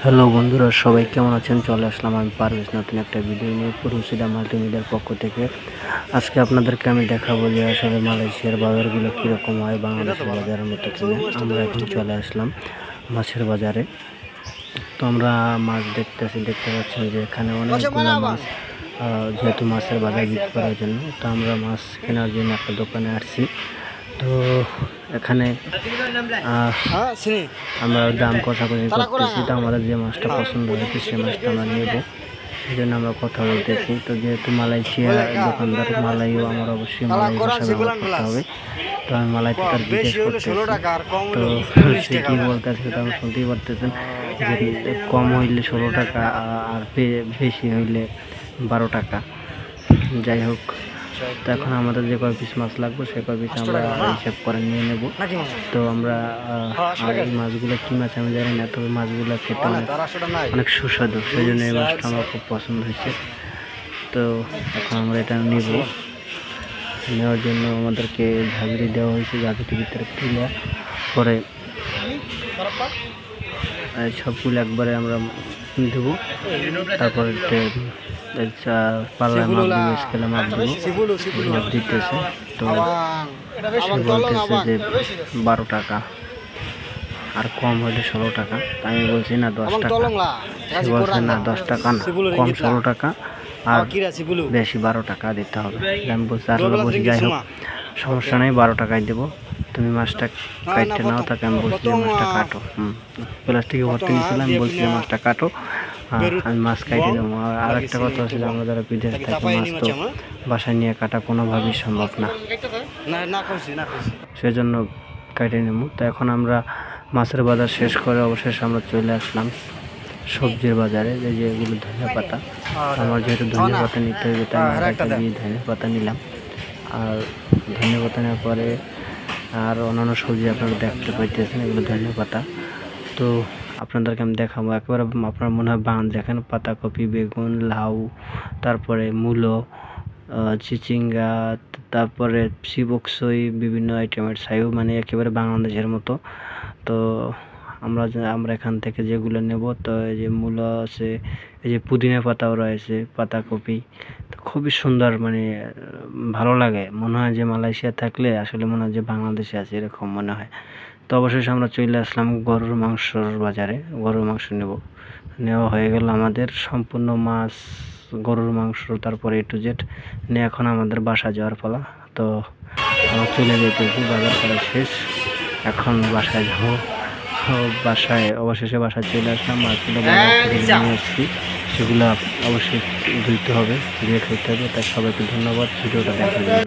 Hello বন্ধুরা, সবাই কেমন আছেন? চলে আসলাম আমি পারভেজ নতুন একটা ভিডিও নিয়ে পুরুষিদা মাল্টিমিডিয়ার পক্ষ থেকে। আজকে আপনাদেরকে আমি দেখাবো যে আসলে মালয়েশিয়ার বাজারগুলো কীরকম হয়, বাংলাদেশের বাজারের মতো কিনা। আমরা এখন চলে আসলাম মাছের বাজারে। তো আমরা মাছ দেখতে পাচ্ছি যে এখানে অনেকগুলো মাছ, যেহেতু মাছের বাজার বিক্রি করার জন্য, তো আমরা মাছ কেনার জন্য একটা দোকানে আসছি। তো এখানে আমরা দাম কষাকষি করতেছি। তো আমাদের যে মাছটা পছন্দ হয়েছে সেই মাছটা আমরা নেব, সেই জন্য আমরা কথা বলতেছি। তো যেহেতু মালয়েশিয়া দোকানদার মালাইও, আমার অবশ্যই মালাই ভাষা ব্যবহার করতে হবে। তো আমি মালাইতে তার জিজ্ঞেস করতেছি, তো সে কী বলতেছে তো আমি শুনতেই পারতেছেন যে কম হইলে 16 টাকা আর বেশি হইলে 12 টাকা। যাই হোক, তো এখন আমাদের যে কয় পিস মাছ লাগবে সে কয় পিস আমরা হিসাব করে নিয়ে নেব। তো আমরা এই মাছগুলো কী মাছ আমি জানি না, তবে মাছগুলো খেতে অনেক সুস্বাদু, সেই জন্য এই মাছটা আমার খুব পছন্দ হয়েছে। তো এখন আমরা এটা নেব। নেওয়ার জন্য আমাদেরকে ঝাঁঝরি দেওয়া হয়েছে, ঝাঁঝরির ভিতরে তুলে পরে সবগুলো একবারে আমরা দেবো। তারপরে পাল্লায় মাপ দেবো, স্কেলে মাপ দেবো, মাপ দিতেছে। তো সে বলতেছে যে 12 টাকা, আর কম হলে 16 টাকা। আমি বলছি না 10 টাকা। সে বলছে না 10 টাকা না, কম 16 টাকা আর বেশি 12 টাকা দিতে হবে। আমি বলছি আসলে বলছি যাই হোক সমস্যা নেই, 12 টাকায় দেবো, তুমি মাছটা কাটতে নাও। তাকে আমি বলছি যে মাছটা কাটো। প্লাস্টিকে ভর্তি নিয়েছিলাম, আমি বলছি যে মাছটা কাটো, আমি মাছ কাটে দেবো। আর একটা কথা হচ্ছে যে আমরা যারা বিদেশ থাকি, মাছ তো বাসায় নিয়ে কাটা কোনোভাবেই সম্ভব না, সেজন্য কেটে নেব। তো এখন আমরা মাছের বাজার শেষ করে অবশেষে আমরা চলে আসলাম সবজির বাজারে। যেগুলো ধনিয়া পাতা, আমার যেহেতু ধনিয়া পাতা নিতে হবে তাই আমি একটা দিয়ে ধনিয়া পাতা নিলাম। আর ধনিয়া পাতা নেওয়ার পরে আর অন্যান্য সবজি আপনারা দেখতে পাইতেছেন, এগুলো ধনিয়া পাতা। তো আপনাদেরকে আমি দেখাবো একেবারে, আপনার মনে হয় দেখেন পাতাকপি, বেগুন, লাউ, তারপরে মূলো, চিচিঙ্গা, তারপরে শিবকসই, বিভিন্ন আইটেমের ছাইও, মানে একেবারে বাংলাদেশের মতো। তো আমরা এখান থেকে যেগুলো নেব, তো এই যে মূলো আছে, এই যে পুদিনা পাতাও রয়েছে, পাতাকপি। তো খুবই সুন্দর, মানে ভালো লাগে, মনে হয় যে মালয়েশিয়া থাকলে আসলে মনে হয় যে বাংলাদেশে আছে, এরকম মনে হয়। তো অবশেষে আমরা চলে আসলাম গরুর মাংসর বাজারে, গরুর মাংস নেওয়া হয়ে গেল আমাদের সম্পূর্ণ মাছ, গরুর মাংস, তারপরে A to Z নিয়ে এখন আমাদের বাসা যাওয়ার পালা। তো আমরা চলে যেতেছি, বাজার করা শেষ, এখন বাসায় যাবো। অবশেষে বাসায় চলে আসলাম। মাছগুলো বাজার থেকে নিয়ে এসেছি, সেগুলো অবশ্যই ধুইতে হবে, ধুয়ে খেতে হবে। তাই সবাইকে ধন্যবাদ ভিডিওটা দেখার জন্য।